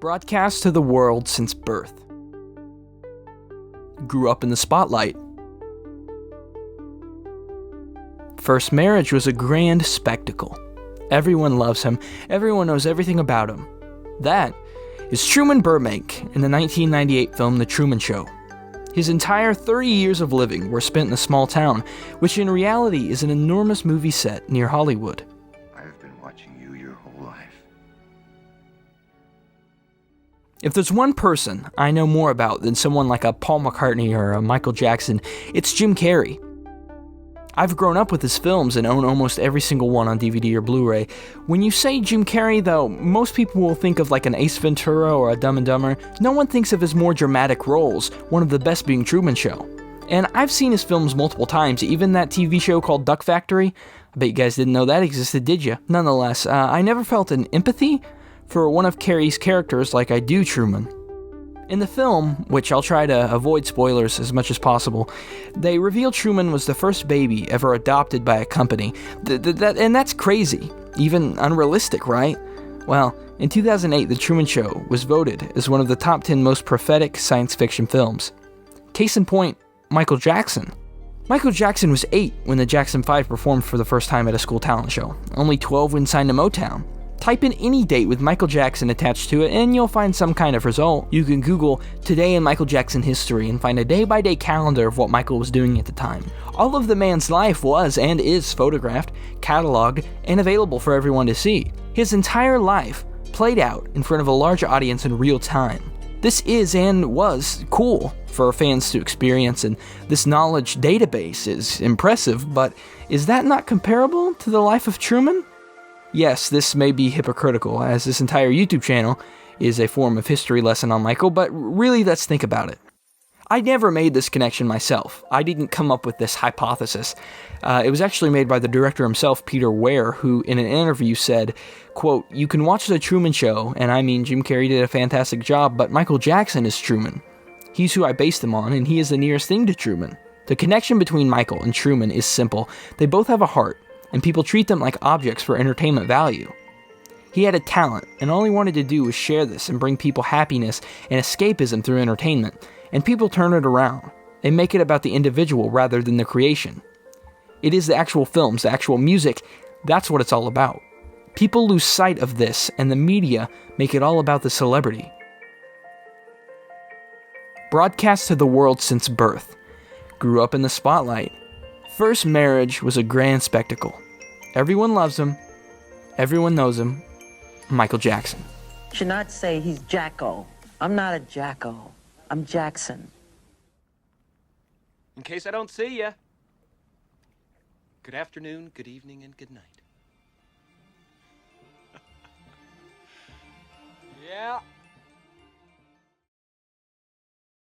Broadcast to the world since birth. Grew up in the spotlight. First marriage was a grand spectacle. Everyone loves him. Everyone knows everything about him. That is Truman Burbank in the 1998 film The Truman Show. His entire 30 years of living were spent in a small town, which in reality is an enormous movie set near Hollywood. I've been watching you your whole life. If there's one person I know more about than someone like a Paul McCartney or a Michael Jackson, it's Jim Carrey. I've grown up with his films and own almost every single one on DVD or Blu-ray. When you say Jim Carrey, though, most people will think of like an Ace Ventura or a Dumb and Dumber. No one thinks of his more dramatic roles, one of the best being Truman Show. And I've seen his films multiple times, even that TV show called Duck Factory. I bet you guys didn't know that existed, did you? Nonetheless, I never felt an empathy for one of Carrey's characters like I do Truman. In the film, which I'll try to avoid spoilers as much as possible, they reveal Truman was the first baby ever adopted by a company. And that's crazy, even unrealistic, right? Well, in 2008, The Truman Show was voted as one of the top 10 most prophetic science fiction films. Case in point, Michael Jackson. Michael Jackson was 8 when the Jackson 5 performed for the first time at a school talent show, only 12 when signed to Motown. Type in any date with Michael Jackson attached to it and you'll find some kind of result. You can Google "Today in Michael Jackson History" and find a day-by-day calendar of what Michael was doing at the time. All of the man's life was and is photographed, cataloged, and available for everyone to see. His entire life played out in front of a large audience in real time. This is and was cool for fans to experience, and this knowledge database is impressive, but is that not comparable to the life of Truman? Yes, this may be hypocritical, as this entire YouTube channel is a form of history lesson on Michael, but really, let's think about it. I never made this connection myself. I didn't come up with this hypothesis. It was actually made by the director himself, Peter Weir, who in an interview said, quote, "You can watch The Truman Show, and I mean Jim Carrey did a fantastic job, but Michael Jackson is Truman. He's who I based him on, and he is the nearest thing to Truman. The connection between Michael and Truman is simple. They both have a heart, and people treat them like objects for entertainment value. He had a talent, and all he wanted to do was share this and bring people happiness and escapism through entertainment, and people turn it around. They make it about the individual rather than the creation. It is the actual films, the actual music, that's what it's all about. People lose sight of this, and the media make it all about the celebrity." Broadcast to the world since birth. Grew up in the spotlight. First marriage was a grand spectacle. Everyone loves him. Everyone knows him. Michael Jackson. You should not say he's Jacko. I'm not a Jacko. I'm Jackson. In case I don't see ya. Good afternoon, good evening, and good night. Yeah.